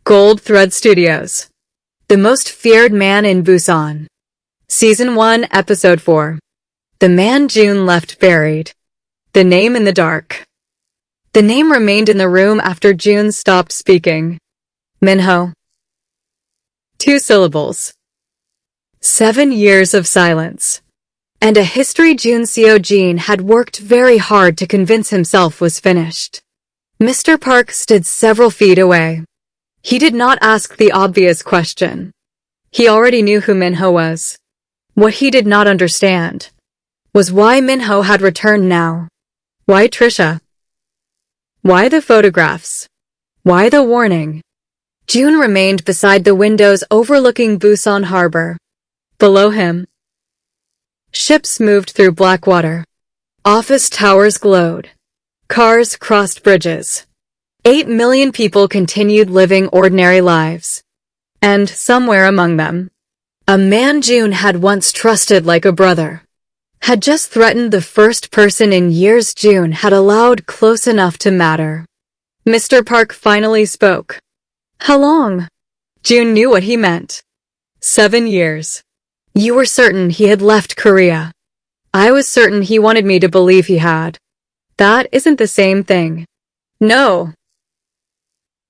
Gold Thread Studios. The Most Feared Man in Busan. Season 1, Episode 4. The man Jun left buried. The name in the dark. The name remained in the room after Jun stopped speaking. Minho. 2 syllables. 7 years of silence. And a history Jun Seo-jin had worked very hard to convince himself was finished. Mr. Park stood several feet away. He did not ask the obvious question. He already knew who Minho was. What he did not understand was why Minho had returned now. Why Trisha? Why the photographs? Why the warning? Jun remained beside the windows overlooking Busan harbor. Below him, ships moved through black water. Office towers glowed. Cars crossed bridges. 8 million people continued living ordinary lives. And somewhere among them, a man Jun had once trusted like a brother had just threatened the first person in years Jun had allowed close enough to matter. Mr. Park finally spoke. How long? Jun knew what he meant. 7 years. You were certain he had left Korea. I was certain he wanted me to believe he had. That isn't the same thing. No.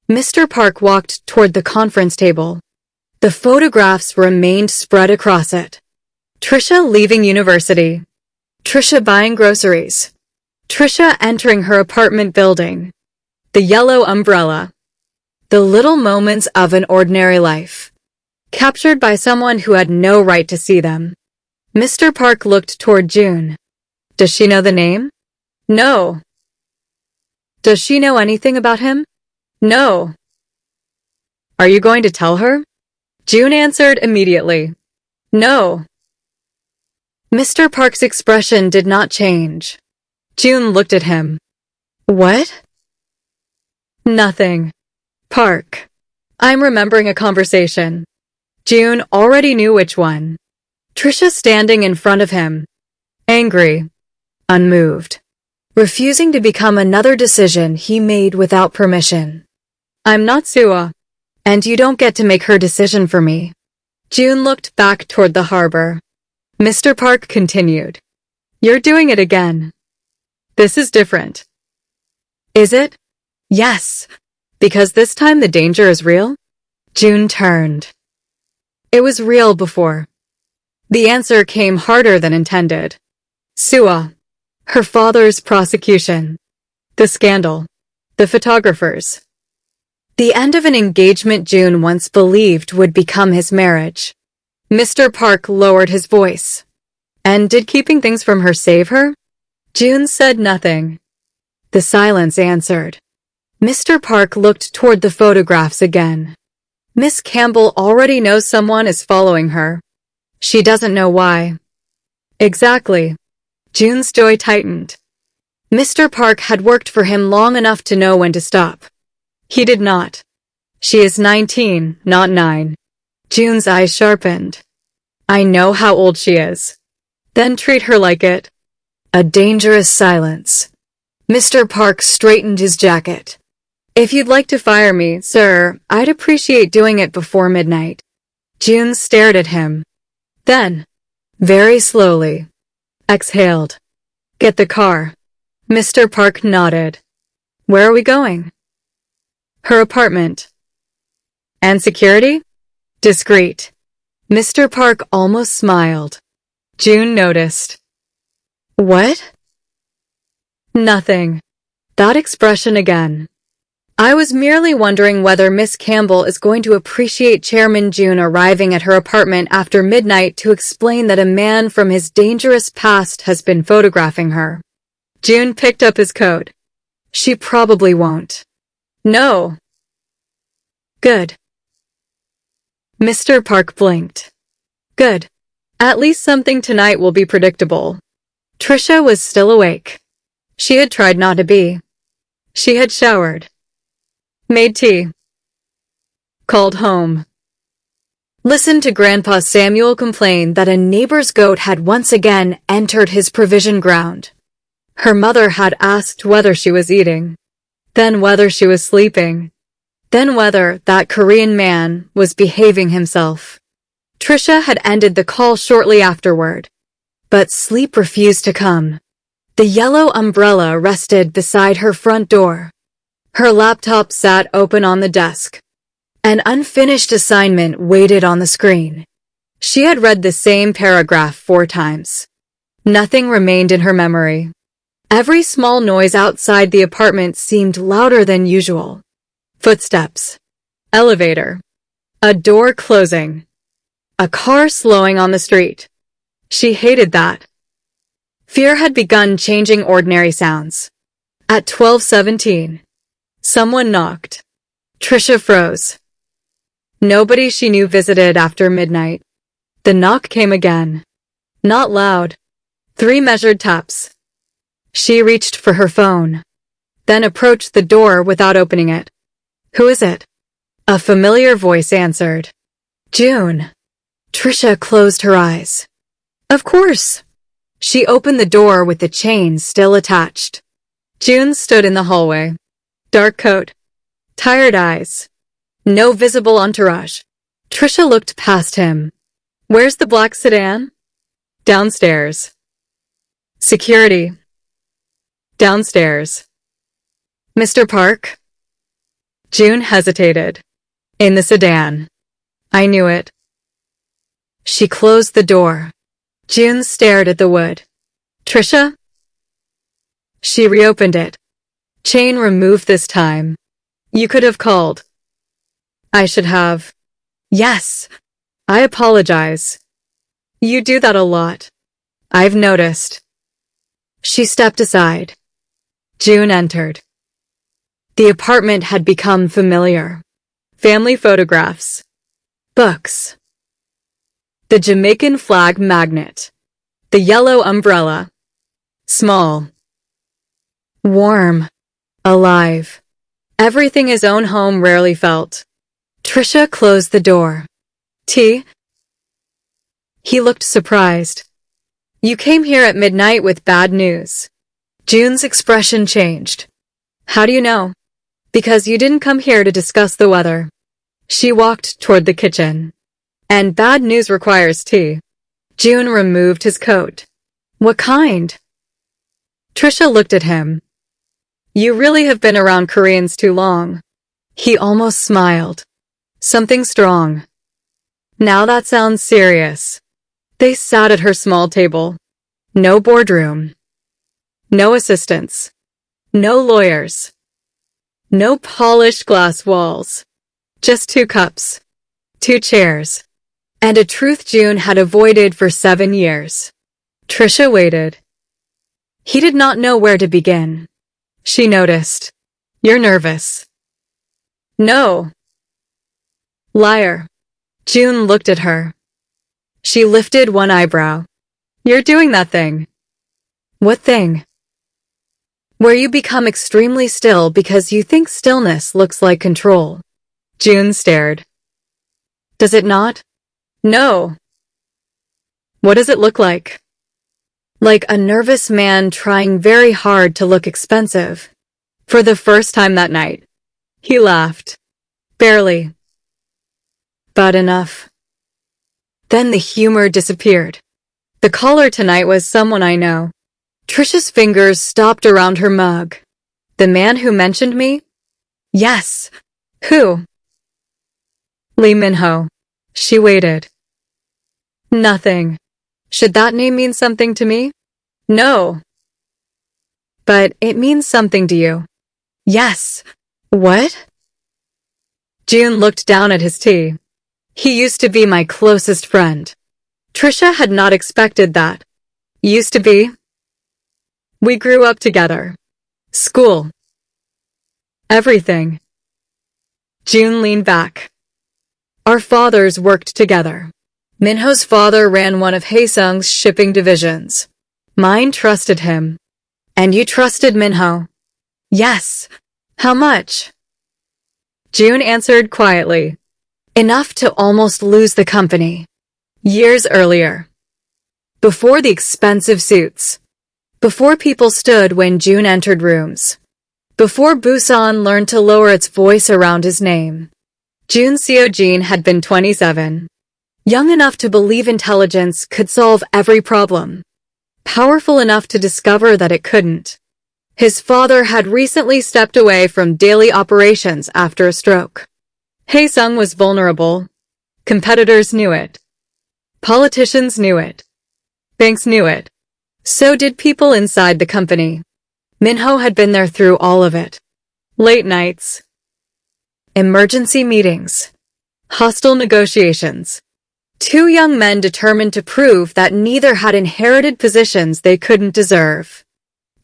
Mr. Park walked toward the conference table. The photographs remained spread across it. Trisha leaving university. Trisha buying groceries. Trisha entering her apartment building. The yellow umbrella. The little moments of an ordinary life, captured by someone who had no right to see them. Mr. Park looked toward Jun. Does she know the name? No. Does she know anything about him? No. Are you going to tell her? Jun answered immediately. No. Mr. Park's expression did not change. Jun looked at him. What? Nothing. Park. I'm remembering a conversation. Jun already knew which one. Trisha standing in front of him. Angry. Unmoved. Refusing to become another decision he made without permission. I'm not Soo-ah, and you don't get to make her decision for me. Jun looked back toward the harbor. Mr. Park continued. You're doing it again. This is different. Is it? Yes. Because this time the danger is real? Jun turned. It was real before. The answer came harder than intended. Soo-ah. Her father's prosecution. The scandal. The photographers. The end of an engagement Jun once believed would become his marriage. Mr. Park lowered his voice. And did keeping things from her save her? Jun said nothing. The silence answered. Mr. Park looked toward the photographs again. Miss Campbell already knows someone is following her. She doesn't know why. Exactly. Jun's jaw tightened. Mr. Park had worked for him long enough to know when to stop. He did not. She is 19, not 9. Jun's eyes sharpened. I know how old she is. Then treat her like it. A dangerous silence. Mr. Park straightened his jacket. If you'd like to fire me, sir, I'd appreciate doing it before midnight. Jun stared at him. Then, very slowly, exhaled. Get the car. Mr. Park nodded. Where are we going? Her apartment. And security? Discreet. Mr. Park almost smiled. Jun noticed. What? Nothing. That expression again. I was merely wondering whether Miss Campbell is going to appreciate Chairman Jun arriving at her apartment after midnight to explain that a man from his dangerous past has been photographing her. Jun picked up his coat. She probably won't. No. Good. Mr. Park blinked. Good. At least something tonight will be predictable. Trisha was still awake. She had tried not to be. She had showered. Made tea. Called home. Listened to Grandpa Samuel complain that a neighbor's goat had once again entered his provision ground. Her mother had asked whether she was eating, then whether she was sleeping, then whether that Korean man was behaving himself. Trisha had ended the call shortly afterward, but sleep refused to come. The yellow umbrella rested beside her front door. Her laptop sat open on the desk. An unfinished assignment waited on the screen. She had read the same paragraph 4 times. Nothing remained in her memory. Every small noise outside the apartment seemed louder than usual. Footsteps. Elevator. A door closing. A car slowing on the street. She hated that. Fear had begun changing ordinary sounds. At 12:17, someone knocked. Trisha froze. Nobody she knew visited after midnight. The knock came again. Not loud. 3 measured taps. She reached for her phone, then approached the door without opening it. Who is it? A familiar voice answered. June. Trisha closed her eyes. Of course. She opened the door with the chain still attached. June stood in the hallway. Dark coat. Tired eyes. No visible entourage. Trisha looked past him. Where's the black sedan? Downstairs. Security. Downstairs. Mr. Park? June hesitated. In the sedan. I knew it. She closed the door. June stared at the wood. Trisha? She reopened it. Chain removed this time. You could have called. I should have. Yes. I apologize. You do that a lot. I've noticed. She stepped aside. June entered. The apartment had become familiar. Family photographs. Books. The Jamaican flag magnet. The yellow umbrella. Small. Warm. Alive. Everything his own home rarely felt. Trisha closed the door. Tea? He looked surprised. You came here at midnight with bad news. June's expression changed. How do you know? Because you didn't come here to discuss the weather. She walked toward the kitchen. And bad news requires tea. June removed his coat. What kind? Trisha looked at him. You really have been around Koreans too long. He almost smiled. Something strong. Now that sounds serious. They sat at her small table. No boardroom. No assistants. No lawyers. No polished glass walls. Just 2 cups. 2 chairs. And a truth June had avoided for 7 years. Trisha waited. He did not know where to begin. She noticed. You're nervous. No. Liar. June looked at her. She lifted one eyebrow. You're doing that thing. What thing? Where you become extremely still because you think stillness looks like control. June stared. Does it not? No. What does it look like? Like a nervous man trying very hard to look expensive. For the first time that night. He laughed. Barely. But enough. Then the humor disappeared. The caller tonight was someone I know. Trisha's fingers stopped around her mug. The man who mentioned me? Yes. Who? Lee Min-ho. She waited. Nothing. Should that name mean something to me? No. But it means something to you. Yes. What? June looked down at his tea. He used to be my closest friend. Trisha had not expected that. Used to be? We grew up together. School. Everything. June leaned back. Our fathers worked together. Minho's father ran one of Haesung's shipping divisions. Mine trusted him. And you trusted Minho? Yes. How much? June answered quietly. Enough to almost lose the company. Years earlier. Before the expensive suits. Before people stood when June entered rooms. Before Busan learned to lower its voice around his name, Jun Seo-jin had been 27. Young enough to believe intelligence could solve every problem. Powerful enough to discover that it couldn't. His father had recently stepped away from daily operations after a stroke. Haesung was vulnerable. Competitors knew it. Politicians knew it. Banks knew it. So did people inside the company. Minho had been there through all of it. Late nights. Emergency meetings. Hostile negotiations. Two young men determined to prove that neither had inherited positions they couldn't deserve.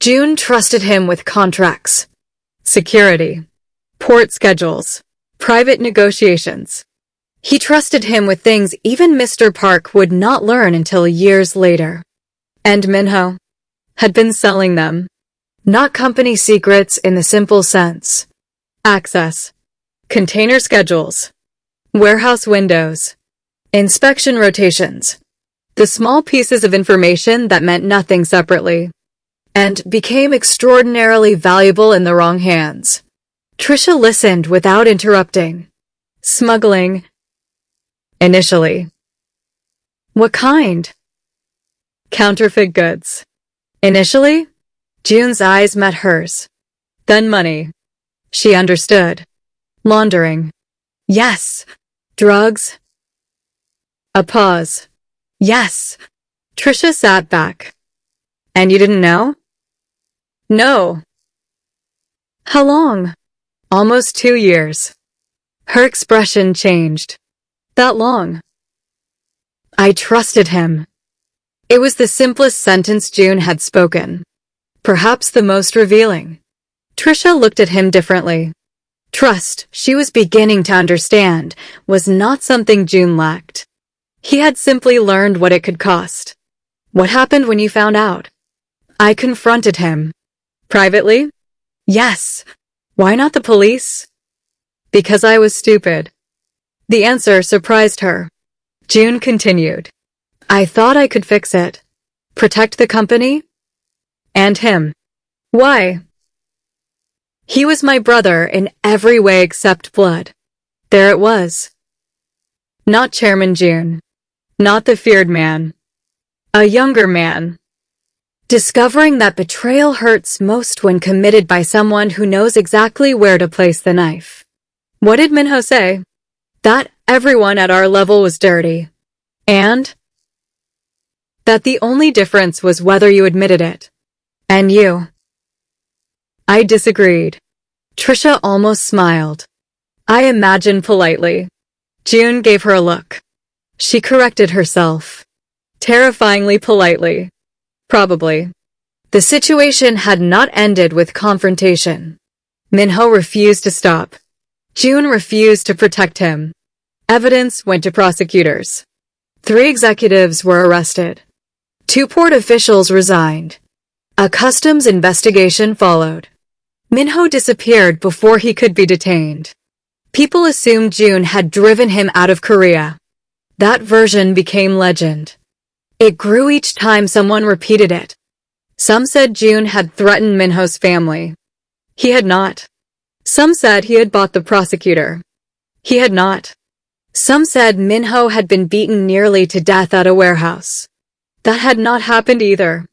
Jun trusted him with contracts, security, port schedules, private negotiations. He trusted him with things even Mr. Park would not learn until years later. And Minho had been selling them. Not company secrets in the simple sense. Access, container schedules, warehouse windows, inspection rotations. The small pieces of information that meant nothing separately. And became extraordinarily valuable in the wrong hands. Trisha listened without interrupting. Smuggling. Initially. What kind? Counterfeit goods. Initially, Jun's eyes met hers. Then money. She understood. Laundering. Yes. Drugs. A pause. Yes. Trisha sat back. And you didn't know? No. How long? Almost 2 years. Her expression changed. That long. I trusted him. It was the simplest sentence Jun had spoken. Perhaps the most revealing. Trisha looked at him differently. Trust, she was beginning to understand, was not something Jun lacked. He had simply learned what it could cost. What happened when you found out? I confronted him. Privately? Yes. Why not the police? Because I was stupid. The answer surprised her. Jun continued. I thought I could fix it. Protect the company? And him. Why? He was my brother in every way except blood. There it was. Not Chairman Jun. Not the feared man. A younger man. Discovering that betrayal hurts most when committed by someone who knows exactly where to place the knife. What did Minho say? That everyone at our level was dirty. And? That the only difference was whether you admitted it. And you. I disagreed. Trisha almost smiled. I imagined politely. Jun gave her a look. She corrected herself. Terrifyingly politely. Probably. The situation had not ended with confrontation. Minho refused to stop. Jun refused to protect him. Evidence went to prosecutors. 3 executives were arrested. 2 port officials resigned. A customs investigation followed. Minho disappeared before he could be detained. People assumed Jun had driven him out of Korea. That version became legend. It grew each time someone repeated it. Some said Jun had threatened Minho's family. He had not. Some said he had bought the prosecutor. He had not. Some said Minho had been beaten nearly to death at a warehouse. That had not happened either.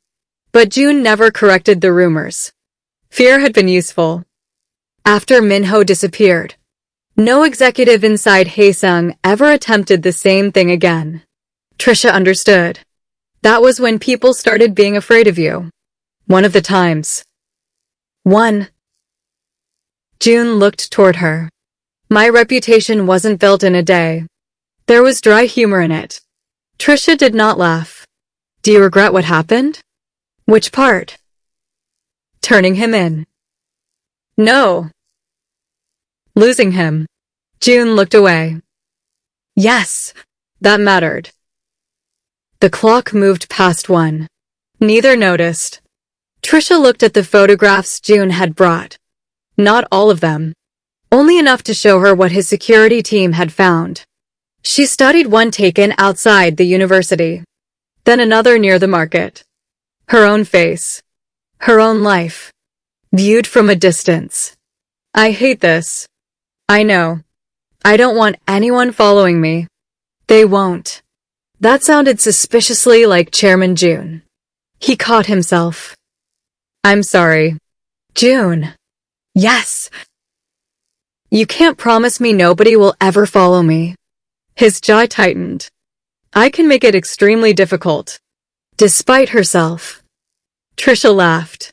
But Jun never corrected the rumors. Fear had been useful. After Minho disappeared, no executive inside Haesung ever attempted the same thing again. Trisha understood. That was when people started being afraid of you. One of the times. 1. Jun looked toward her. My reputation wasn't built in a day. There was dry humor in it. Trisha did not laugh. Do you regret what happened? Which part? Turning him in. No. Losing him. Jun looked away. Yes, that mattered. The clock moved past 1. Neither noticed. Trisha looked at the photographs Jun had brought. Not all of them. Only enough to show her what his security team had found. She studied one taken outside the university. Then another near the market. Her own face. Her own life. Viewed from a distance. I hate this. I know. I don't want anyone following me. They won't. That sounded suspiciously like Chairman Jun. He caught himself. I'm sorry. Jun. Yes. You can't promise me nobody will ever follow me. His jaw tightened. I can make it extremely difficult. Despite herself. Trisha laughed.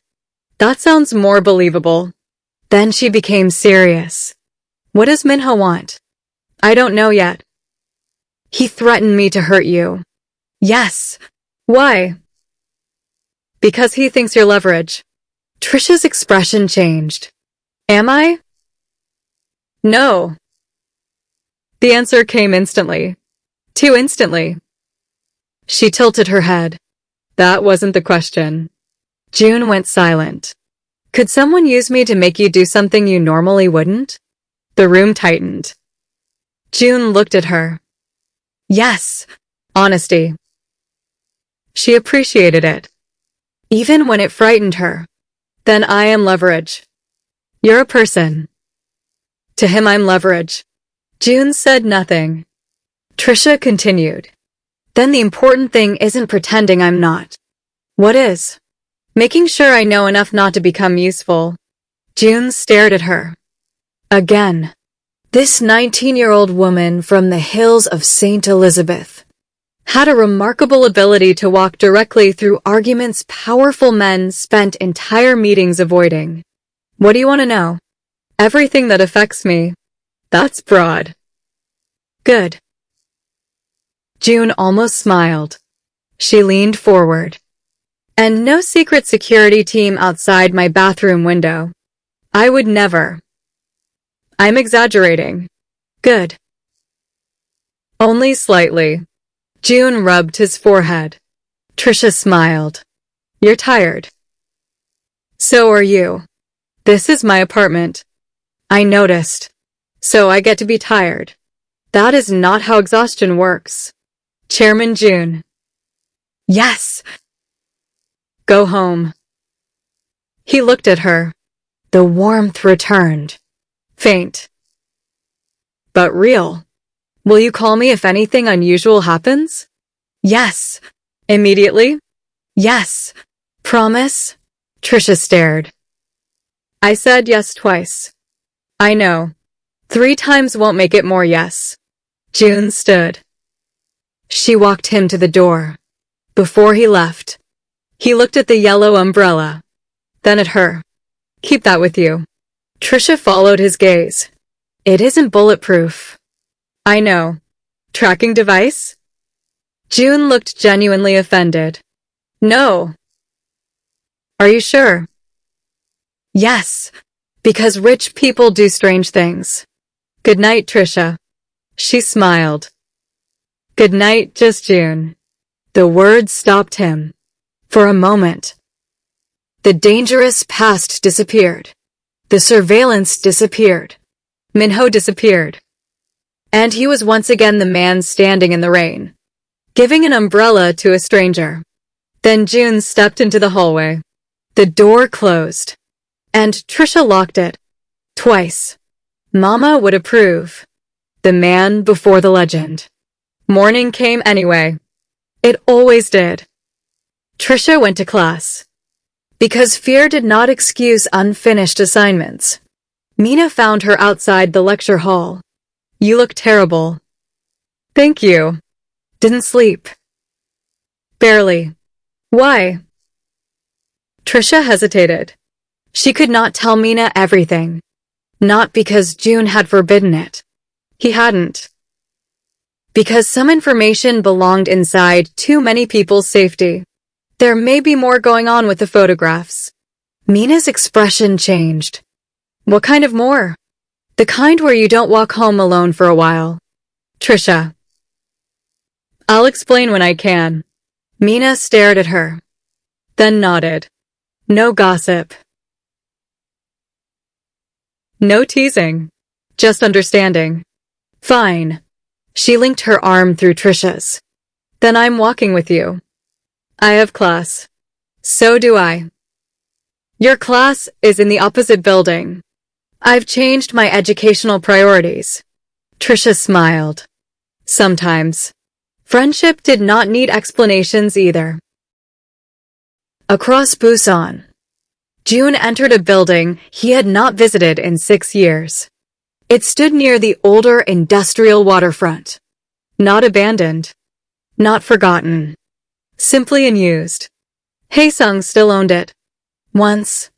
That sounds more believable. Then she became serious. What does Minho want? I don't know yet. He threatened me to hurt you. Yes. Why? Because he thinks you're leverage. Trisha's expression changed. Am I? No. The answer came instantly. Too instantly. She tilted her head. That wasn't the question. Jun went silent. Could someone use me to make you do something you normally wouldn't? The room tightened. Jun looked at her. Yes, honesty. She appreciated it. Even when it frightened her. Then I am leverage. You're a person. To him I'm leverage. Jun said nothing. Trisha continued. Then the important thing isn't pretending I'm not. What is? Making sure I know enough not to become useful. Jun stared at her. Again. This 19-year-old woman from the hills of St. Elizabeth had a remarkable ability to walk directly through arguments powerful men spent entire meetings avoiding. What do you want to know? Everything that affects me. That's broad. Good. Jun almost smiled. She leaned forward. And no secret security team outside my bathroom window. I would never. I'm exaggerating. Good. Only slightly. Jun rubbed his forehead. Trisha smiled. You're tired. So are you. This is my apartment. I noticed. So I get to be tired. That is not how exhaustion works. Chairman Jun. Yes. Go home. He looked at her. The warmth returned. Faint. But real. Will you call me if anything unusual happens? Yes. Immediately? Yes. Promise? Trisha stared. I said yes twice. I know. 3 times won't make it more yes. Jun stood. She walked him to the door. Before he left, he looked at the yellow umbrella. Then at her. Keep that with you. Trisha followed his gaze. It isn't bulletproof. I know. Tracking device? Jun looked genuinely offended. No. Are you sure? Yes. Because rich people do strange things. Good night, Trisha. She smiled. Good night, just Jun. The words stopped him. For a moment. The dangerous past disappeared. The surveillance disappeared. Minho disappeared. And he was once again the man standing in the rain, giving an umbrella to a stranger. Then Jun stepped into the hallway. The door closed. And Trisha locked it. Twice. Mama would approve. The man before the legend. Morning came anyway. It always did. Trisha went to class. Because fear did not excuse unfinished assignments. Mina found her outside the lecture hall. You look terrible. Thank you. Didn't sleep. Barely. Why? Trisha hesitated. She could not tell Mina everything. Not because Jun had forbidden it. He hadn't. Because some information belonged inside too many people's safety. There may be more going on with the photographs. Mina's expression changed. What kind of more? The kind where you don't walk home alone for a while. Trisha. I'll explain when I can. Mina stared at her. Then nodded. No gossip. No teasing. Just understanding. Fine. She linked her arm through Trisha's. Then I'm walking with you. I have class. So do I. Your class is in the opposite building. I've changed my educational priorities. Trisha smiled. Sometimes. Friendship did not need explanations either. Across Busan, Jun entered a building he had not visited in 6 years. It stood near the older industrial waterfront. Not abandoned. Not forgotten. Simply unused. Haesung still owned it. Once,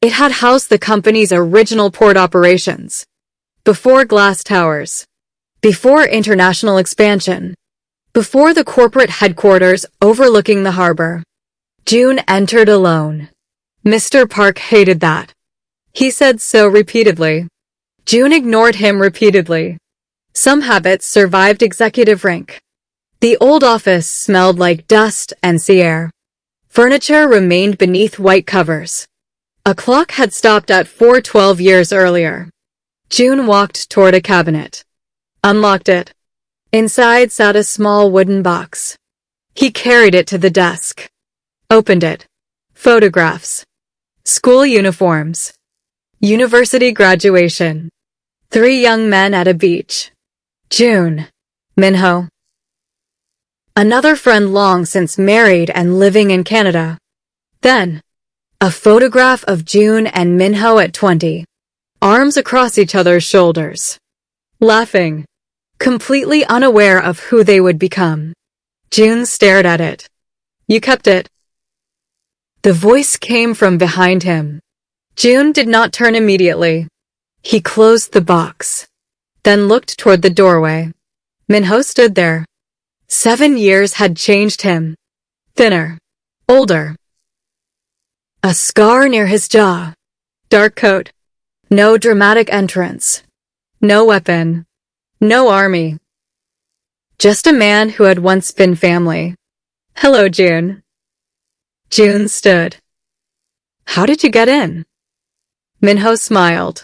it had housed the company's original port operations. Before glass towers. Before international expansion. Before the corporate headquarters overlooking the harbor. Jun entered alone. Mr. Park hated that. He said so repeatedly. Jun ignored him repeatedly. Some habits survived executive rank. The old office smelled like dust and sea air. Furniture remained beneath white covers. A clock had stopped at 4:12 years earlier. Jun walked toward a cabinet. Unlocked it. Inside sat a small wooden box. He carried it to the desk. Opened it. Photographs. School uniforms. University graduation. 3 young men at a beach. Jun. Minho. Another friend long since married and living in Canada. Then, a photograph of Jun and Minho at 20. Arms across each other's shoulders. Laughing. Completely unaware of who they would become. Jun stared at it. You kept it. The voice came from behind him. Jun did not turn immediately. He closed the box. Then looked toward the doorway. Minho stood there. 7 years had changed him. Thinner. Older. A scar near his jaw. Dark coat. No dramatic entrance. No weapon. No army. Just a man who had once been family. Hello, Jun. Jun stood. How did you get in? Minho smiled.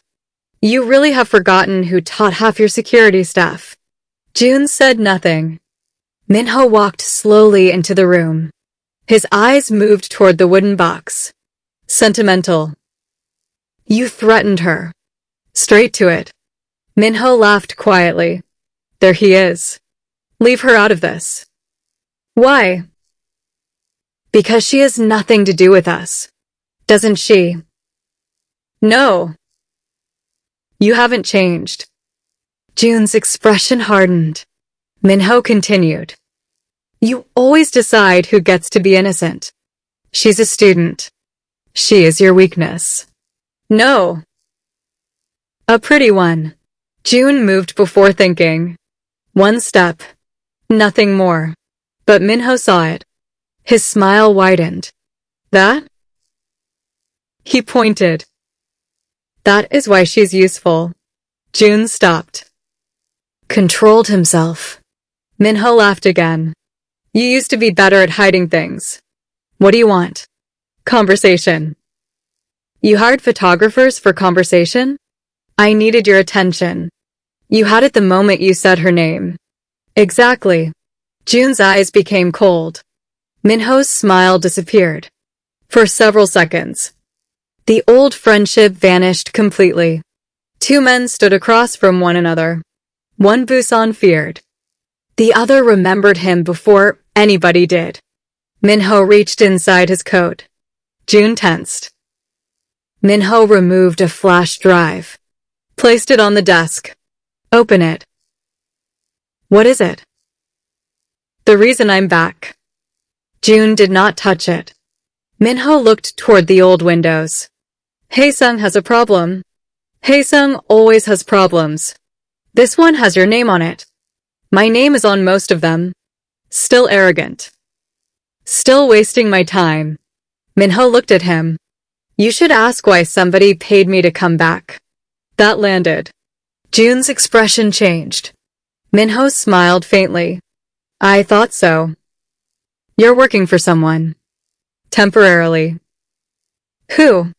You really have forgotten who taught half your security staff. Jun said nothing. Minho walked slowly into the room. His eyes moved toward the wooden box. Sentimental. You threatened her. Straight to it. Minho laughed quietly. There he is. Leave her out of this. Why? Because she has nothing to do with us. Doesn't she? No. You haven't changed. Jun's expression hardened. Minho continued. You always decide who gets to be innocent. She's a student. She is your weakness. No. A pretty one. Jun moved before thinking. One step. Nothing more. But Minho saw it. His smile widened. That? He pointed. That is why she's useful. Jun stopped. Controlled himself. Minho laughed again. You used to be better at hiding things. What do you want? Conversation. You hired photographers for conversation? I needed your attention. You had it the moment you said her name. Exactly. Jun's eyes became cold. Minho's smile disappeared. For several seconds. The old friendship vanished completely. 2 men stood across from one another. One Busan feared. The other remembered him before anybody did. Minho reached inside his coat. Jun tensed. Minho removed a flash drive. Placed it on the desk. Open it. What is it? The reason I'm back. Jun did not touch it. Minho looked toward the old windows. Haesung has a problem. Haesung always has problems. This one has your name on it. My name is on most of them. Still arrogant. Still wasting my time. Minho looked at him. You should ask why somebody paid me to come back. That landed. Jun's expression changed. Minho smiled faintly. I thought so. You're working for someone. Temporarily. Who?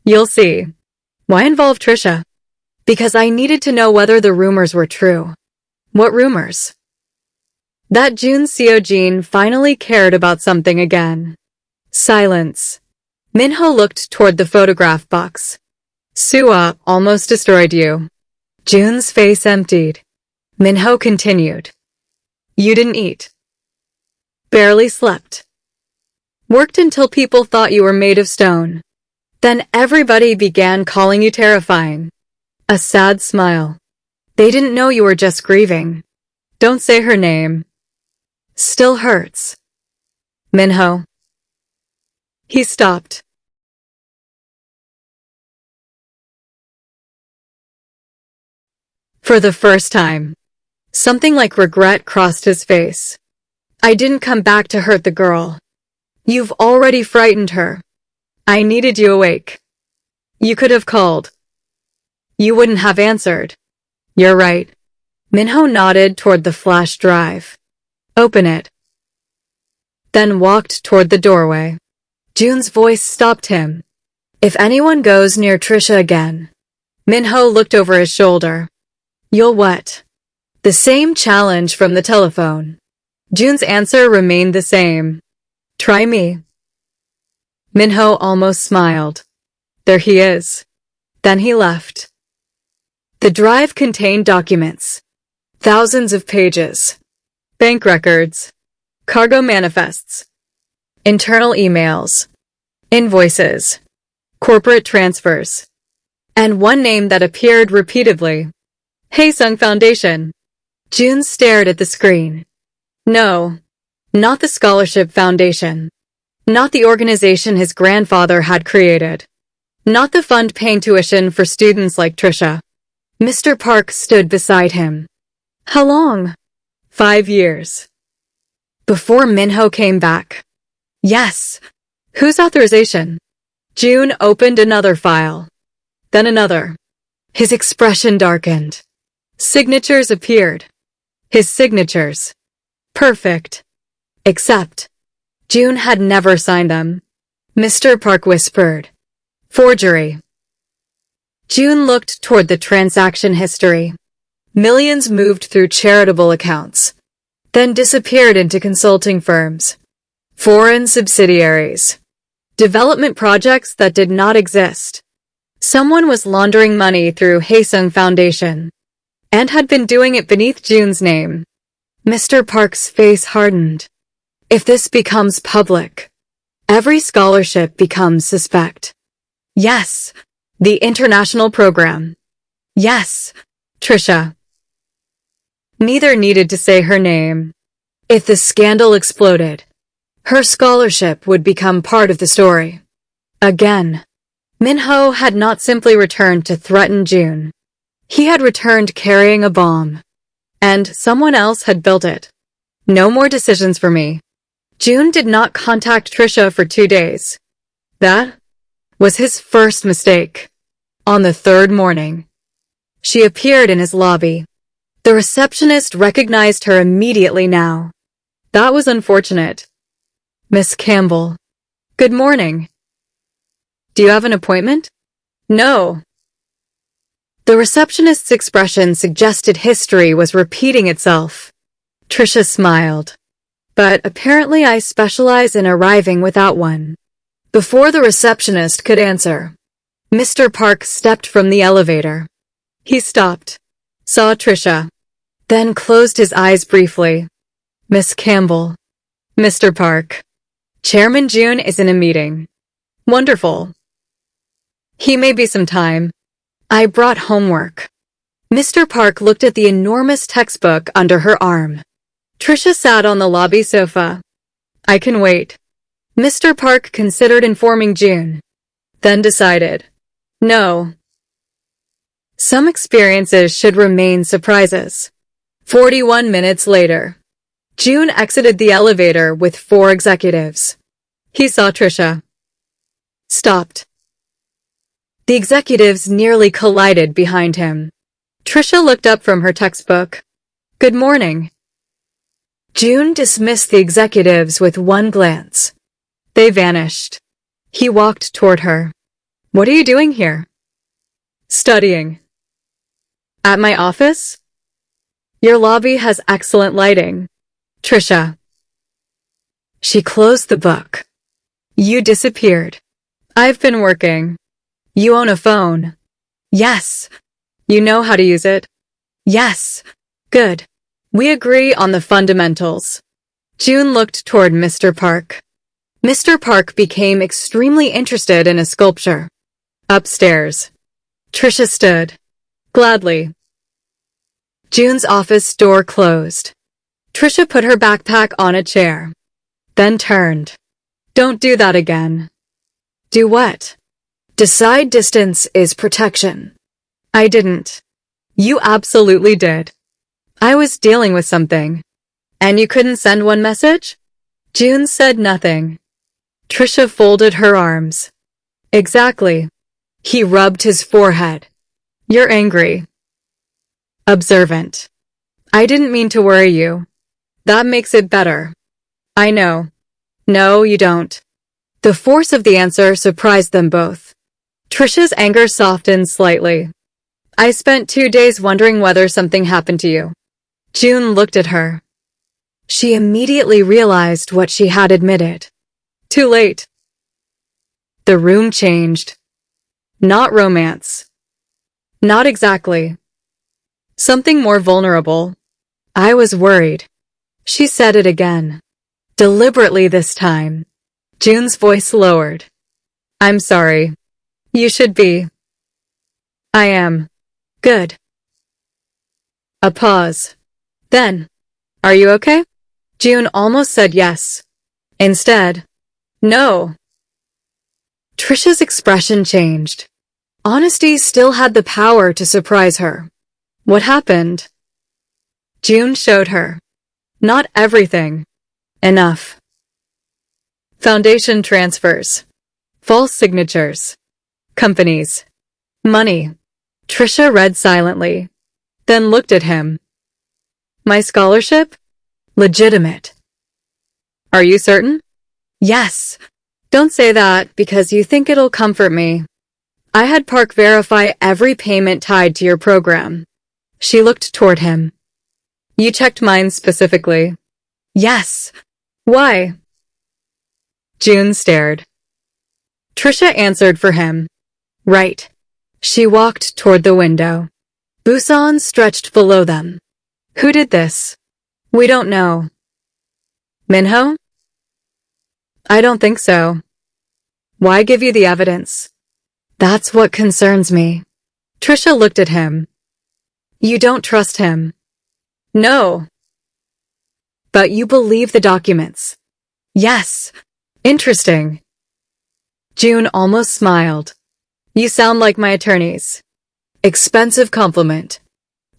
You'll see. Why involve Trisha? Because I needed to know whether the rumors were true. What rumors? That Jun Seo-jin finally cared about something again. Silence. Minho looked toward the photograph box. Soo-ah almost destroyed you. Jun's face emptied. Minho continued. You didn't eat. Barely slept. Worked until people thought you were made of stone. Then everybody began calling you terrifying. A sad smile. They didn't know you were just grieving. Don't say her name. Still hurts. Minho. He stopped. For the first time, something like regret crossed his face. I didn't come back to hurt the girl. You've already frightened her. I needed you awake. You could have called. You wouldn't have answered. You're right. Minho nodded toward the flash drive. Open it. Then walked toward the doorway. Jun's voice stopped him. If anyone goes near Trisha again. Minho looked over his shoulder. You'll what? The same challenge from the telephone. Jun's answer remained the same. Try me. Minho almost smiled. There he is. Then he left. The drive contained documents. Thousands of pages. Bank records. Cargo manifests. Internal emails. Invoices. Corporate transfers. And one name that appeared repeatedly. Haesung Foundation. Jun stared at the screen. No. Not the Scholarship Foundation. Not the organization his grandfather had created. Not the fund paying tuition for students like Trisha. Mr. Park stood beside him. How long? 5 years. Before Minho came back. Yes. Whose authorization? Jun opened another file. Then another. His expression darkened. Signatures appeared. His signatures. Perfect. Except. Jun had never signed them. Mr. Park whispered. Forgery. Jun looked toward the transaction history. Millions moved through charitable accounts. Then disappeared into consulting firms. Foreign subsidiaries. Development projects that did not exist. Someone was laundering money through Haesung Foundation. And had been doing it beneath Jun's name. Mr. Park's face hardened. If this becomes public, every scholarship becomes suspect. Yes, the international program. Yes, Trisha. Neither needed to say her name. If the scandal exploded, her scholarship would become part of the story. Again, Minho had not simply returned to threaten Jun. He had returned carrying a bomb. And someone else had built it. No more decisions for me. Jun did not contact Trisha for 2 days. That was his first mistake. On the third morning, she appeared in his lobby. The receptionist recognized her immediately now. That was unfortunate. Miss Campbell. Good morning. Do you have an appointment? No. The receptionist's expression suggested history was repeating itself. Trisha smiled. But apparently I specialize in arriving without one. Before the receptionist could answer, Mr. Park stepped from the elevator. He stopped, saw Trisha, then closed his eyes briefly. Miss Campbell. Mr. Park. Chairman Jun is in a meeting. Wonderful. He may be some time. I brought homework. Mr. Park looked at the enormous textbook under her arm. Trisha sat on the lobby sofa. I can wait. Mr. Park considered informing Jun. Then decided. No. Some experiences should remain surprises. 41 minutes later. Jun exited the elevator with 4 executives. He saw Trisha. Stopped. The executives nearly collided behind him. Trisha looked up from her textbook. Good morning. Jun dismissed the executives with one glance. They vanished. He walked toward her. What are you doing here? Studying. At my office? Your lobby has excellent lighting. Trisha. She closed the book. You disappeared. I've been working. You own a phone. Yes. You know how to use it. Yes. Good. We agree on the fundamentals. Jun looked toward Mr. Park. Mr. Park became extremely interested in a sculpture. Upstairs. Trisha stood. Gladly. Jun's office door closed. Trisha put her backpack on a chair. Then turned. Don't do that again. Do what? Decide distance is protection. I didn't. You absolutely did. I was dealing with something. And you couldn't send one message? Jun said nothing. Trisha folded her arms. Exactly. He rubbed his forehead. You're angry. Observant. I didn't mean to worry you. That makes it better. I know. No, you don't. The force of the answer surprised them both. Trisha's anger softened slightly. I spent 2 days wondering whether something happened to you. Jun looked at her. She immediately realized what she had admitted. Too late. The room changed. Not romance. Not exactly. Something more vulnerable. I was worried. She said it again. Deliberately this time. Jun's voice lowered. I'm sorry. You should be. I am. Good. A pause. Then. Are you okay? Jun almost said yes. Instead. No. Trisha's expression changed. Honesty still had the power to surprise her. What happened? Jun showed her. Not everything. Enough. Foundation transfers. False signatures. Companies. Money. Trisha read silently. Then looked at him. My scholarship? Legitimate. Are you certain? Yes. Don't say that because you think it'll comfort me. I had Park verify every payment tied to your program. She looked toward him. You checked mine specifically. Yes. Why? Jun stared. Trisha answered for him. Right. She walked toward the window. Busan stretched below them. Who did this? We don't know. Minho? I don't think so. Why give you the evidence? That's what concerns me. Trisha looked at him. You don't trust him. No. But you believe the documents. Yes. Interesting. Jun almost smiled. You sound like my attorneys. Expensive compliment.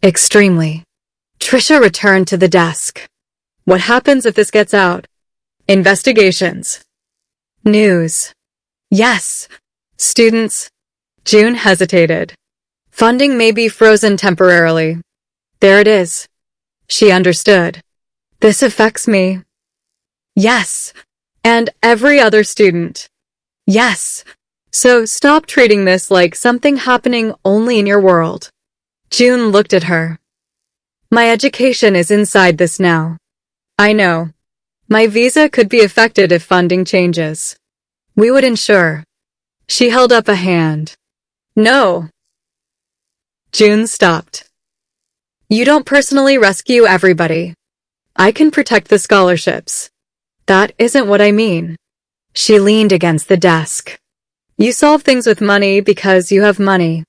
Extremely. Trisha returned to the desk. What happens if this gets out? Investigations. News. Yes. Students. Jun hesitated. Funding may be frozen temporarily. There it is. She understood. This affects me. Yes. And every other student. Yes. So stop treating this like something happening only in your world. Jun looked at her. My education is inside this now. I know. My visa could be affected if funding changes. We would ensure. She held up a hand. No. Jun stopped. You don't personally rescue everybody. I can protect the scholarships. That isn't what I mean. She leaned against the desk. You solve things with money because you have money.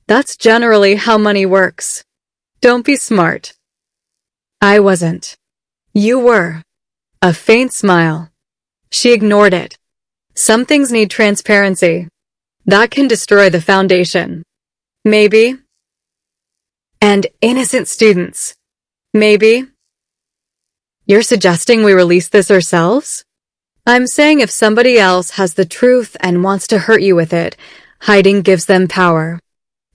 That's generally how money works. Don't be smart. I wasn't. You were. A faint smile. She ignored it. Some things need transparency. That can destroy the foundation. Maybe. And innocent students. Maybe. You're suggesting we release this ourselves? I'm saying if somebody else has the truth and wants to hurt you with it, hiding gives them power.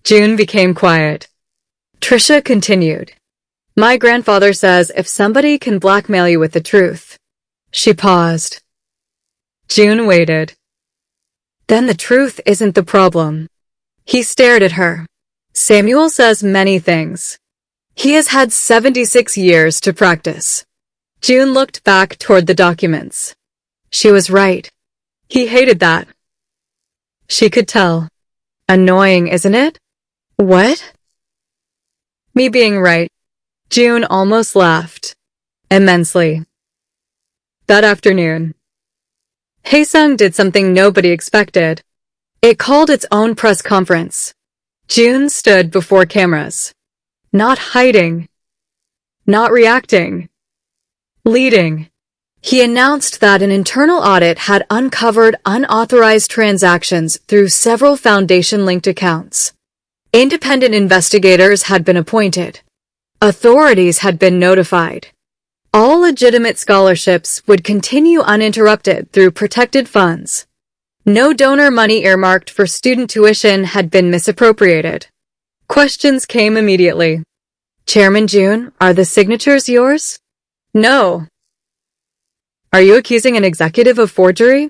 Jun became quiet. Trisha continued. My grandfather says if somebody can blackmail you with the truth. She paused. Jun waited. Then the truth isn't the problem. He stared at her. Samuel says many things. He has had 76 years to practice. Jun looked back toward the documents. She was right. He hated that. She could tell. Annoying, isn't it? What? Me being right. June almost laughed. Immensely. That afternoon, Haesung did something nobody expected. It called its own press conference. June stood before cameras. Not hiding. Not reacting. Leading. He announced that an internal audit had uncovered unauthorized transactions through several foundation-linked accounts. Independent investigators had been appointed. Authorities had been notified. All legitimate scholarships would continue uninterrupted through protected funds. No donor money earmarked for student tuition had been misappropriated. Questions came immediately. Chairman Jun, are the signatures yours? No. Are you accusing an executive of forgery?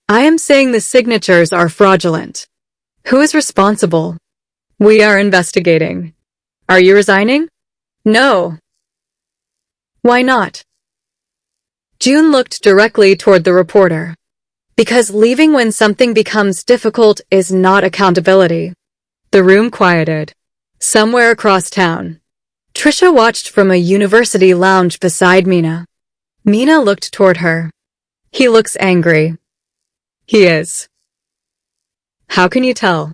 I am saying the signatures are fraudulent. Who is responsible? We are investigating. Are you resigning? No. Why not? June looked directly toward the reporter. Because leaving when something becomes difficult is not accountability. The room quieted. Somewhere across town, Trisha watched from a university lounge beside Mina. Mina looked toward her. He looks angry. He is. How can you tell?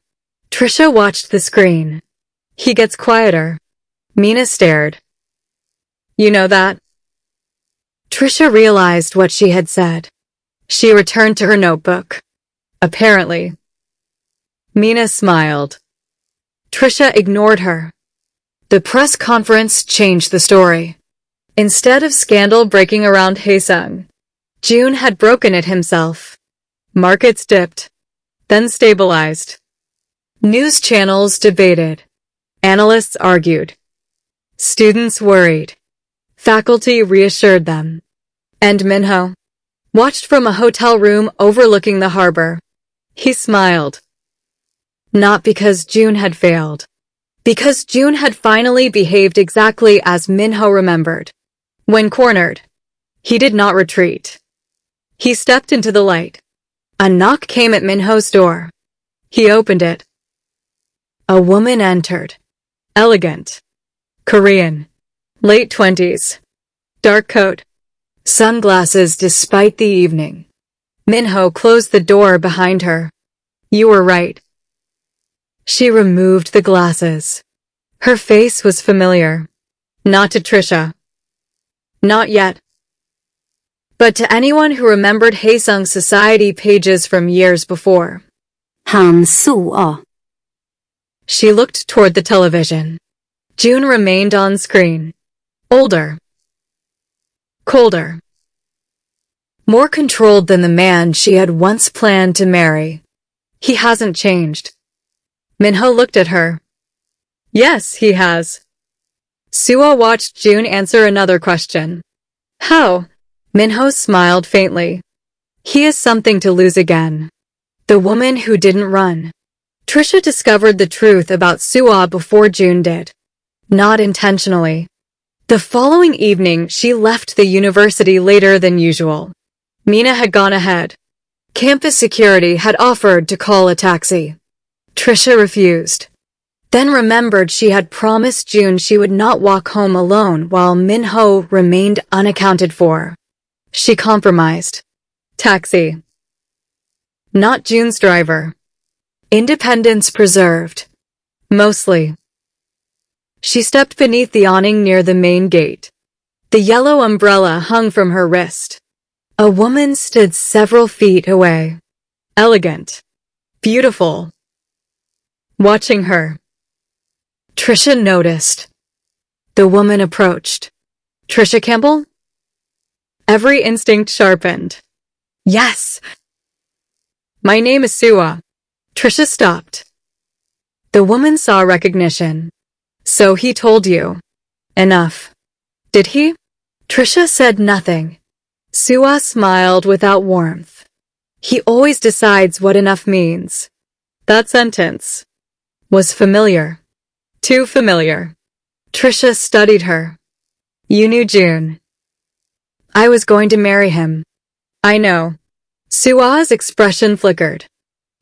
Trisha watched the screen. He gets quieter. Mina stared. You know that? Trisha realized what she had said. She returned to her notebook. Apparently. Mina smiled. Trisha ignored her. The press conference changed the story. Instead of scandal breaking around Haesung, June had broken it himself. Markets dipped, then stabilized. News channels debated. Analysts argued. Students worried. Faculty reassured them. And Minho watched from a hotel room overlooking the harbor. He smiled. Not because June had failed. Because June had finally behaved exactly as Minho remembered. When cornered, he did not retreat. He stepped into the light. A knock came at Minho's door. He opened it. A woman entered. Elegant. Korean. Late 20s. Dark coat. Sunglasses despite the evening. Minho closed the door behind her. You were right. She removed the glasses. Her face was familiar. Not to Trisha. Not yet. But to anyone who remembered Haesung's society pages from years before. Han Soo-ah. She looked toward the television. June remained on screen. Older. Colder. More controlled than the man she had once planned to marry. He hasn't changed. Minho looked at her. Yes, he has. Soo-ah watched June answer another question. How? Minho smiled faintly. He has something to lose again. The woman who didn't run. Trisha discovered the truth about Soo-ah before June did. Not intentionally. The following evening, she left the university later than usual. Mina had gone ahead. Campus security had offered to call a taxi. Trisha refused. Then remembered she had promised June she would not walk home alone while Minho remained unaccounted for. She compromised. Taxi. Not June's driver. Independence preserved. Mostly. She stepped beneath the awning near the main gate. The yellow umbrella hung from her wrist. A woman stood several feet away. Elegant. Beautiful. Watching her. Trisha noticed. The woman approached. Trisha Campbell? Every instinct sharpened. Yes! My name is Soo-ah. Trisha stopped. The woman saw recognition. So he told you. Enough. Did he? Trisha said nothing. Soo-ah smiled without warmth. He always decides what enough means. That sentence was familiar. Too familiar. Trisha studied her. You knew June. I was going to marry him. I know. Soo-ah's expression flickered.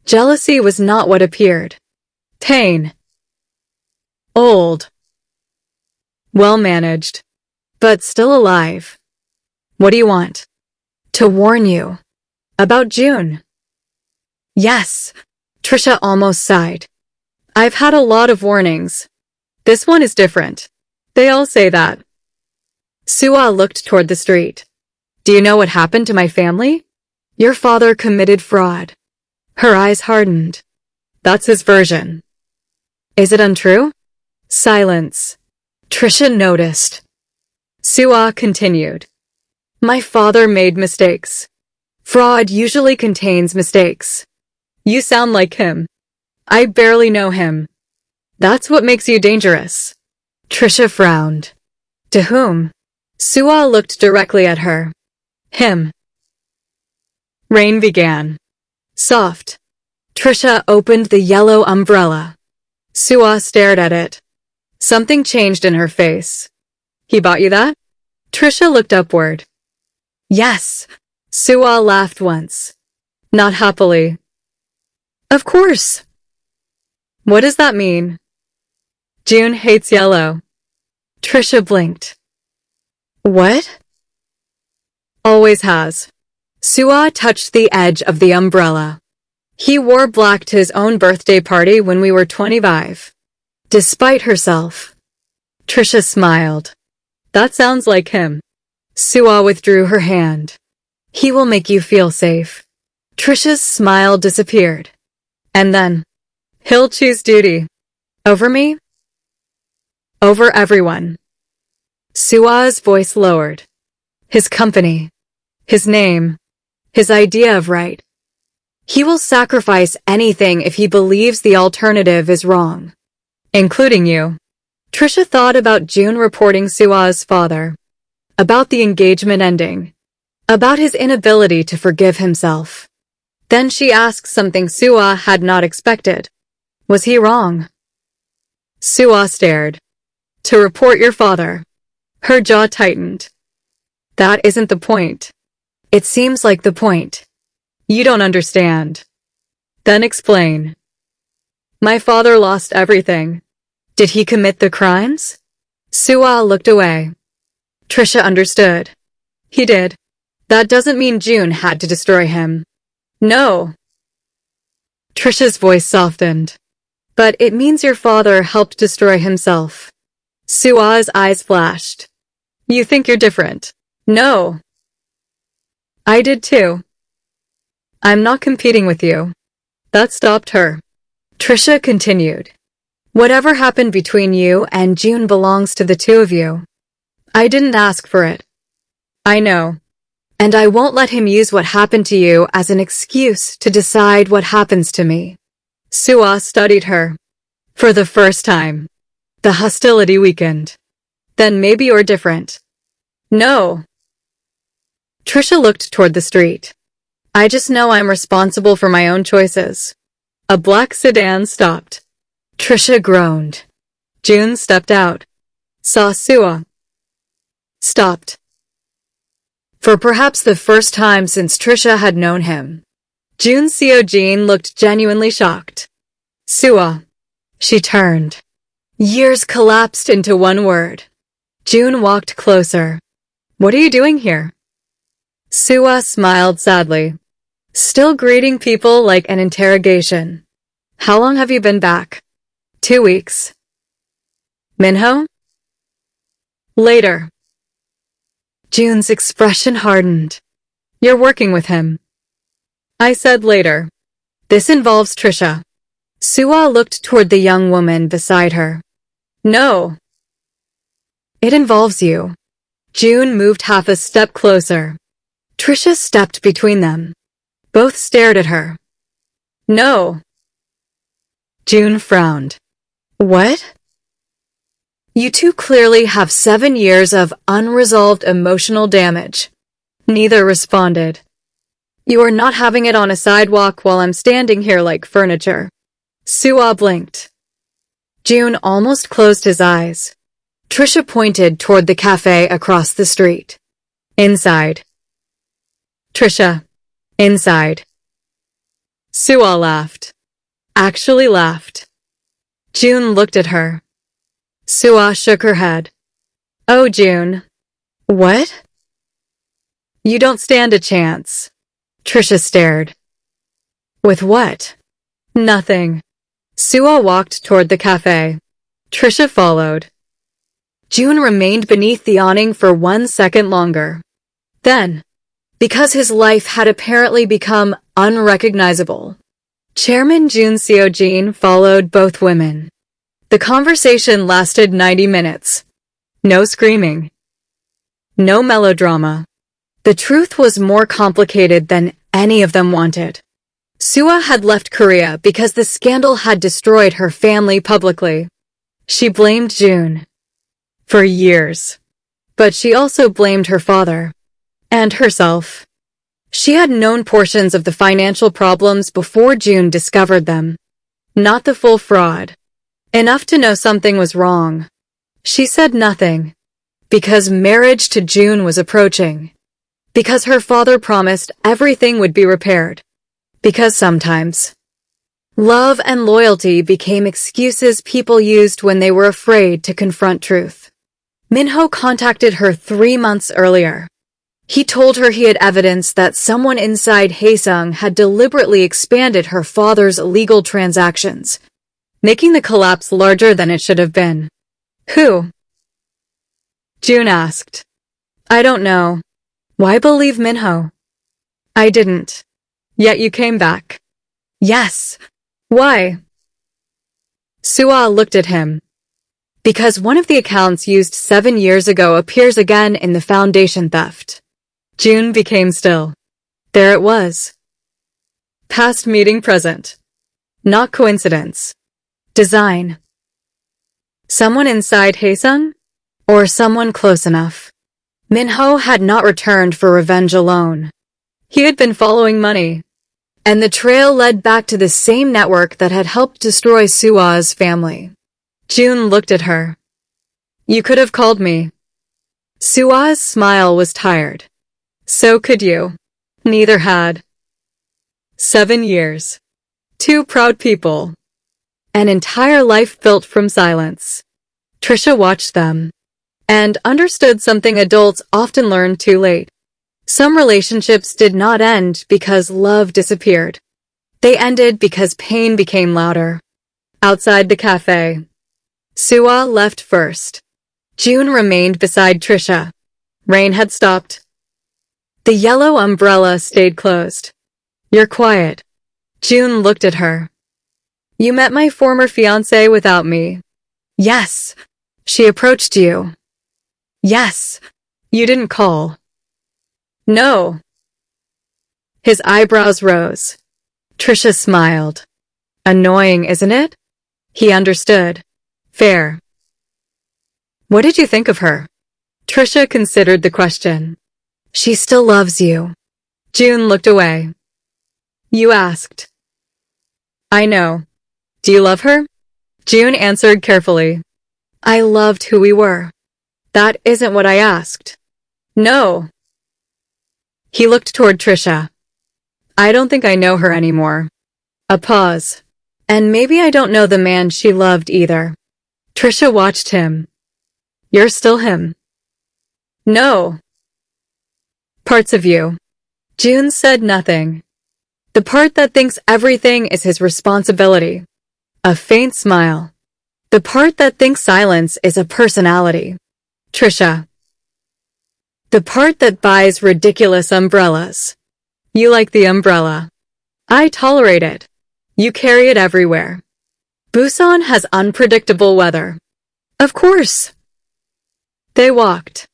Jealousy was not what appeared. Tane. Old. Well-managed. But still alive. What do you want? To warn you. About June. Yes. Trisha almost sighed. I've had a lot of warnings. This one is different. They all say that. Soo-ah looked toward the street. Do you know what happened to my family? Your father committed fraud. Her eyes hardened. That's his version. Is it untrue? Silence. Trisha noticed. Soo-ah continued. My father made mistakes. Fraud usually contains mistakes. You sound like him. I barely know him. That's what makes you dangerous. Trisha frowned. To whom? Soo-ah looked directly at her. Him. Rain began. Soft. Trisha opened the yellow umbrella. Soo-ah stared at it. Something changed in her face. He bought you that? Trisha looked upward. Yes. Soo-ah laughed once. Not happily. Of course. What does that mean? June hates yellow. Trisha blinked. What? Always has. Soo-ah touched the edge of the umbrella. He wore black to his own birthday party when we were 25. Despite herself. Trisha smiled. That sounds like him. Soo-ah withdrew her hand. He will make you feel safe. Trisha's smile disappeared. And then, he'll choose duty. Over me? Over everyone. Soo-ah's voice lowered. His company. His name. His idea of right. He will sacrifice anything if he believes the alternative is wrong. Including you. Trisha thought about June reporting Soo-ah's father. About the engagement ending. About his inability to forgive himself. Then she asked something Soo-ah had not expected. Was he wrong? Soo-ah stared. To report your father. Her jaw tightened. That isn't the point. It seems like the point. You don't understand. Then explain. My father lost everything. Did he commit the crimes? Soo-ah looked away. Trisha understood. He did. That doesn't mean June had to destroy him. No. Trisha's voice softened. But it means your father helped destroy himself. Soo-ah's eyes flashed. You think you're different. No. I did too. I'm not competing with you. That stopped her. Trisha continued. Whatever happened between you and June belongs to the two of you. I didn't ask for it. I know. And I won't let him use what happened to you as an excuse to decide what happens to me. Soo-ah studied her. For the first time. The hostility weakened. Then maybe you're different. No. Trisha looked toward the street. I just know I'm responsible for my own choices. A black sedan stopped. Trisha groaned. June stepped out. Saw Soo-ah. Stopped. For perhaps the first time since Trisha had known him. Jun Seo-jin looked genuinely shocked. Soo-ah. She turned. Years collapsed into one word. June walked closer. What are you doing here? Soo-ah smiled sadly. Still greeting people like an interrogation. How long have you been back? 2 weeks. Minho? Later. June's expression hardened. You're working with him. I said later. This involves Trisha. Soo-ah looked toward the young woman beside her. No. It involves you. June moved half a step closer. Trisha stepped between them. Both stared at her. No. June frowned. What? You two clearly have 7 years of unresolved emotional damage. Neither responded. You are not having it on a sidewalk while I'm standing here like furniture. Soo-ah blinked. June almost closed his eyes. Trisha pointed toward the cafe across the street. Inside. Trisha. Inside. Soo-ah laughed. Actually laughed. Jun looked at her. Soo-ah shook her head. Oh, Jun. What? You don't stand a chance. Trisha stared. With what? Nothing. Soo-ah walked toward the cafe. Trisha followed. Jun remained beneath the awning for 1 second longer. Then, because his life had apparently become unrecognizable, Chairman Jun Seo-jin followed both women. The conversation lasted 90 minutes. No screaming. No melodrama. The truth was more complicated than any of them wanted. Soo-ah had left Korea because the scandal had destroyed her family publicly. She blamed Jun. For years. But she also blamed her father. And herself. She had known portions of the financial problems before Jun discovered them. Not the full fraud. Enough to know something was wrong. She said nothing. Because marriage to Jun was approaching. Because her father promised everything would be repaired. Because sometimes love and loyalty became excuses people used when they were afraid to confront truth. Minho contacted her 3 months earlier. He told her he had evidence that someone inside Haesung had deliberately expanded her father's legal transactions, making the collapse larger than it should have been. Who? Jun asked. I don't know. Why believe Minho? I didn't. Yet you came back. Yes. Why? Soo-ah looked at him. Because one of the accounts used 7 years ago appears again in the foundation theft. Jun became still. There it was. Past meeting present. Not coincidence. Design. Someone inside Haesung? Or someone close enough? Minho had not returned for revenge alone. He had been following money. And the trail led back to the same network that had helped destroy Soo-ah's family. Jun looked at her. You could have called me. Soo-ah's smile was tired. So could you. Neither had. 7 years. 2 proud people. An entire life built from silence. Trisha watched them. And understood something adults often learn too late. Some relationships did not end because love disappeared. They ended because pain became louder. Outside the cafe. Soo-ah left first. Jun remained beside Trisha. Rain had stopped. The yellow umbrella stayed closed. You're quiet. Jun looked at her. You met my former fiancé without me. Yes. She approached you. Yes. You didn't call. No. His eyebrows rose. Trisha smiled. Annoying, isn't it? He understood. Fair. What did you think of her? Trisha considered the question. She still loves you. Jun looked away. You asked. I know. Do you love her? Jun answered carefully. I loved who we were. That isn't what I asked. No. He looked toward Trisha. I don't think I know her anymore. A pause. And maybe I don't know the man she loved either. Trisha watched him. You're still him. No. Parts of you. Jun said nothing. The part that thinks everything is his responsibility. A faint smile. The part that thinks silence is a personality. Trisha. The part that buys ridiculous umbrellas. You like the umbrella. I tolerate it. You carry it everywhere. Busan has unpredictable weather. Of course. They walked.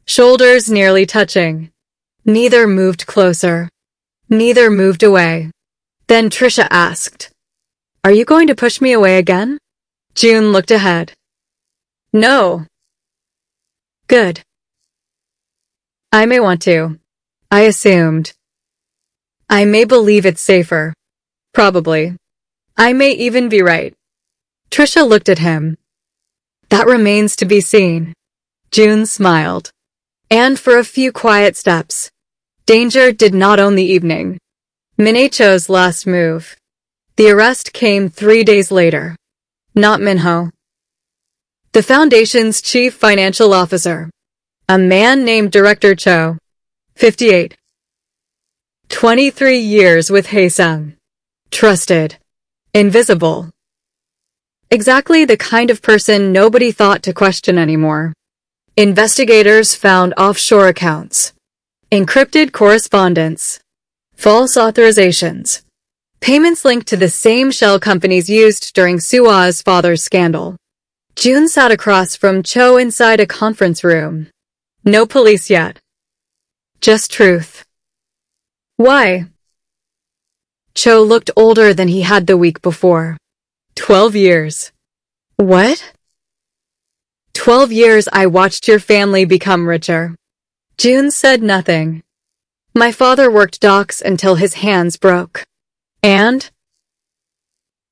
Shoulders nearly touching. Neither moved closer. Neither moved away. Then Trisha asked, Are you going to push me away again? Jun looked ahead. No. Good. I may want to. I assumed. I may believe it's safer. Probably. I may even be right. Trisha looked at him. That remains to be seen. Jun smiled. And for a few quiet steps. Danger did not own the evening. Min-cho's last move. The arrest came 3 days later. Not Min-ho. The foundation's chief financial officer. A man named Director Cho. 58. 23 years with Haesung. Trusted. Invisible. Exactly the kind of person nobody thought to question anymore. Investigators found offshore accounts, encrypted correspondence, false authorizations, payments linked to the same shell companies used during Soo-ah's father's scandal. Jun sat across from Cho inside a conference room. No police yet. Just truth. Why? Cho looked older than he had the week before. 12 years. What? 12 years I watched your family become richer. Jun said nothing. My father worked docks until his hands broke. And?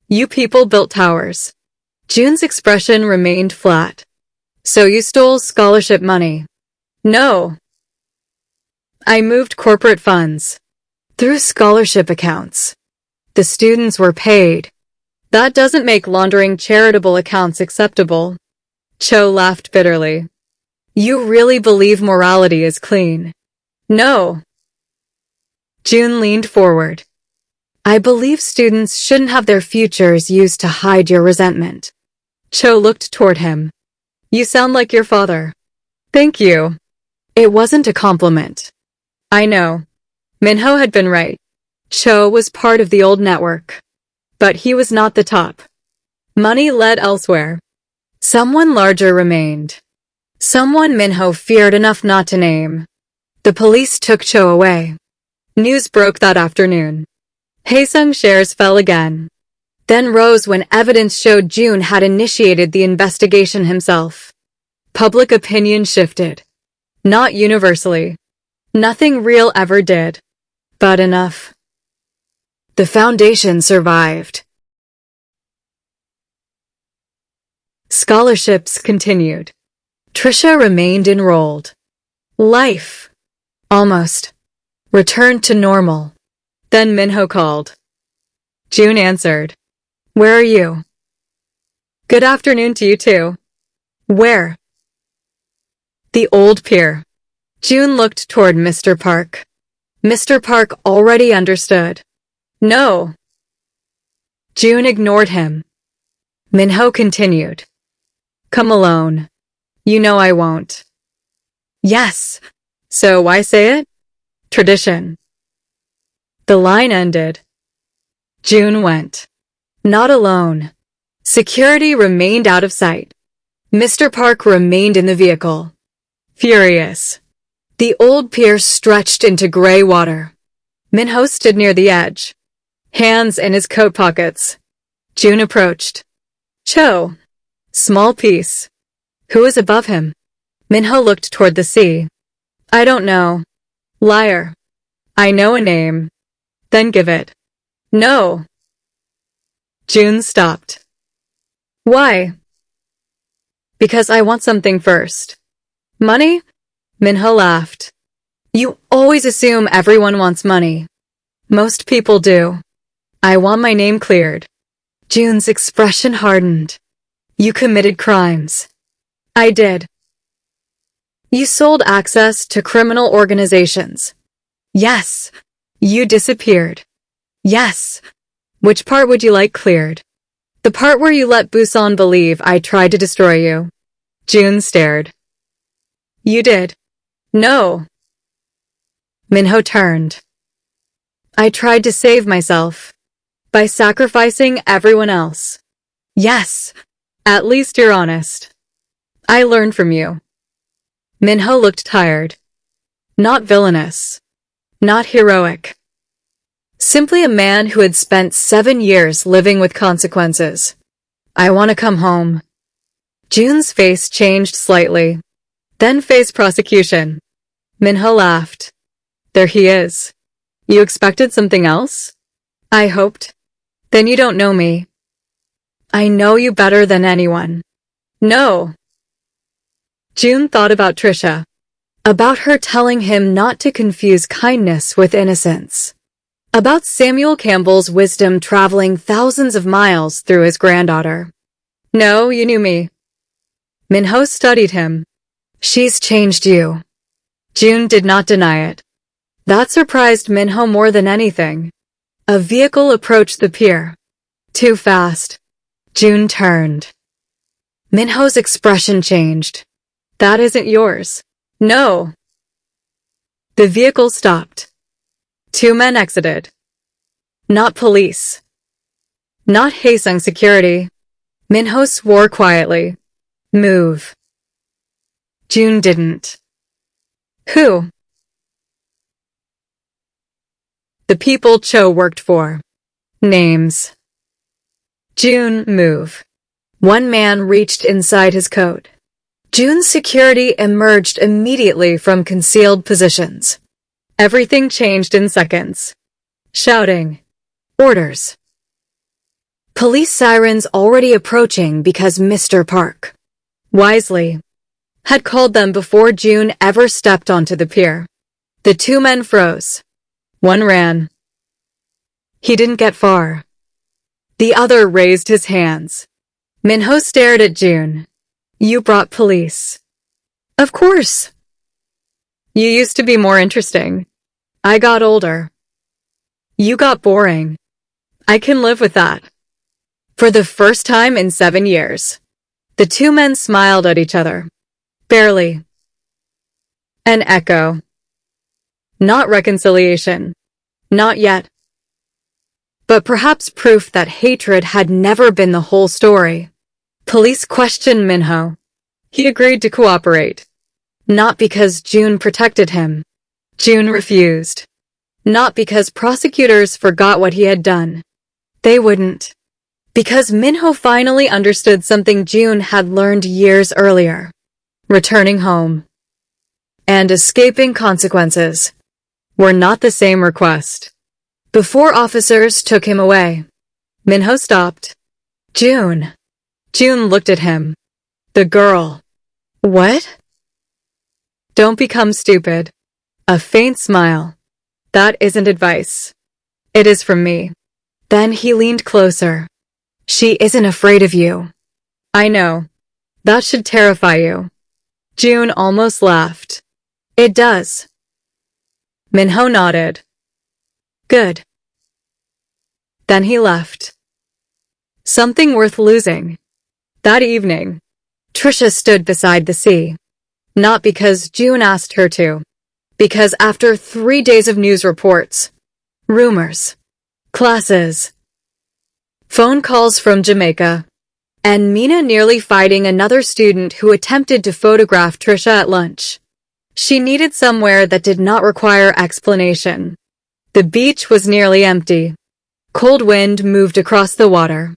You people built towers. Jun's expression remained flat. So you stole scholarship money? No. I moved corporate funds. Through scholarship accounts. The students were paid. That doesn't make laundering charitable accounts acceptable. Cho laughed bitterly. You really believe morality is clean? No. Jun leaned forward. I believe students shouldn't have their futures used to hide your resentment. Cho looked toward him. You sound like your father. Thank you. It wasn't a compliment. I know. Min-ho had been right. Cho was part of the old network. But he was not the top. Money led elsewhere. Someone larger remained. Someone Min-ho feared enough not to name. The police took Cho away. News broke that afternoon. Haesung shares fell again. Then rose when evidence showed Jun had initiated the investigation himself. Public opinion shifted. Not universally. Nothing real ever did. But enough. The foundation survived. Scholarships continued. Trisha remained enrolled. Life. Almost. Returned to normal. Then Min-ho called. Jun answered. Where are you? Good afternoon to you too. Where? The old pier. Jun looked toward Mr. Park. Mr. Park already understood. No. Jun ignored him. Min-ho continued. Come alone. You know I won't. Yes. So why say it? Tradition. The line ended. Jun went. Not alone. Security remained out of sight. Mr. Park remained in the vehicle. Furious. The old pier stretched into gray water. Min-ho stood near the edge. Hands in his coat pockets. Jun approached. Cho. Small piece. Who is above him? Min-ho looked toward the sea. I don't know. Liar. I know a name. Then give it. No. Jun stopped. Why? Because I want something first. Money? Min-ho laughed. You always assume everyone wants money. Most people do. I want my name cleared. Jun's expression hardened. You committed crimes. I did. You sold access to criminal organizations. Yes. You disappeared. Yes. Which part would you like cleared? The part where you let Busan believe I tried to destroy you. Jun stared. You did. No. Min-ho turned. I tried to save myself. By sacrificing everyone else. Yes. At least you're honest. I learned from you. Min-ho looked tired. Not villainous. Not heroic. Simply a man who had spent 7 years living with consequences. I want to come home. Jun's face changed slightly. Then face prosecution. Min-ho laughed. There he is. You expected something else? I hoped. Then you don't know me. I know you better than anyone. No. Jun thought about Trisha. About her telling him not to confuse kindness with innocence. About Samuel Campbell's wisdom traveling thousands of miles through his granddaughter. No, you knew me. Minho studied him. She's changed you. Jun did not deny it. That surprised Minho more than anything. A vehicle approached the pier. Too fast. Jun turned. Minho's expression changed. That isn't yours. No. The vehicle stopped. Two men exited. Not police. Not Haesung security. Minho swore quietly. Move. Jun didn't. Who? The people Cho worked for. Names. Jun, move. One man reached inside his coat. Jun's security emerged immediately from concealed positions. Everything changed in seconds. Shouting. Orders. Police sirens already approaching because Mr. Park, wisely, had called them before Jun ever stepped onto the pier. The two men froze. One ran. He didn't get far. The other raised his hands. Minho stared at Jun. You brought police. Of course. You used to be more interesting. I got older. You got boring. I can live with that. For the first time in 7 years, the two men smiled at each other. Barely. An echo. Not reconciliation. Not yet. But perhaps proof that hatred had never been the whole story. Police questioned Minho. He agreed to cooperate. Not because Jun protected him. Jun refused. Not because prosecutors forgot what he had done. They wouldn't. Because Minho finally understood something Jun had learned years earlier. Returning home and escaping consequences were not the same request. Before officers took him away, Minho stopped. Jun. Jun looked at him. The girl. What? Don't become stupid. A faint smile. That isn't advice. It is from me. Then he leaned closer. She isn't afraid of you. I know. That should terrify you. Jun almost laughed. It does. Minho nodded. Good. Then he left. Something worth losing. That evening, Trisha stood beside the sea. Not because Jun asked her to. Because after 3 days of news reports, rumors, classes, phone calls from Jamaica, and Mina nearly fighting another student who attempted to photograph Trisha at lunch, she needed somewhere that did not require explanation. The beach was nearly empty. Cold wind moved across the water.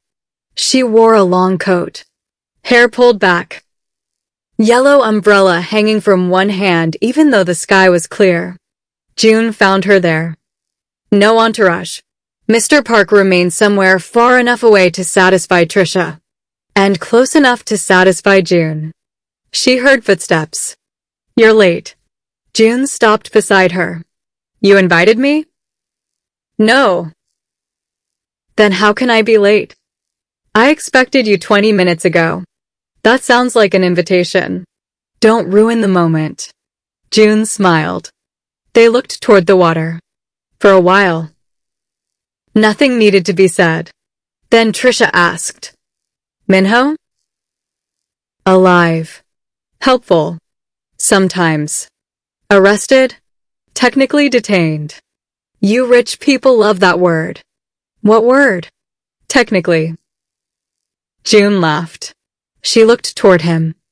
She wore a long coat. Hair pulled back. Yellow umbrella hanging from one hand even though the sky was clear. Jun found her there. No entourage. Mr. Park remained somewhere far enough away to satisfy Trisha. And close enough to satisfy Jun. She heard footsteps. You're late. Jun stopped beside her. You invited me? No. Then how can I be late? I expected you 20 minutes ago. That sounds like an invitation. Don't ruin the moment. Jun smiled. They looked toward the water. For a while. Nothing needed to be said. Then Trisha asked. Minho? Alive. Helpful. Sometimes. Arrested? Technically detained. You rich people love that word. What word? Technically. Jun laughed. She looked toward him.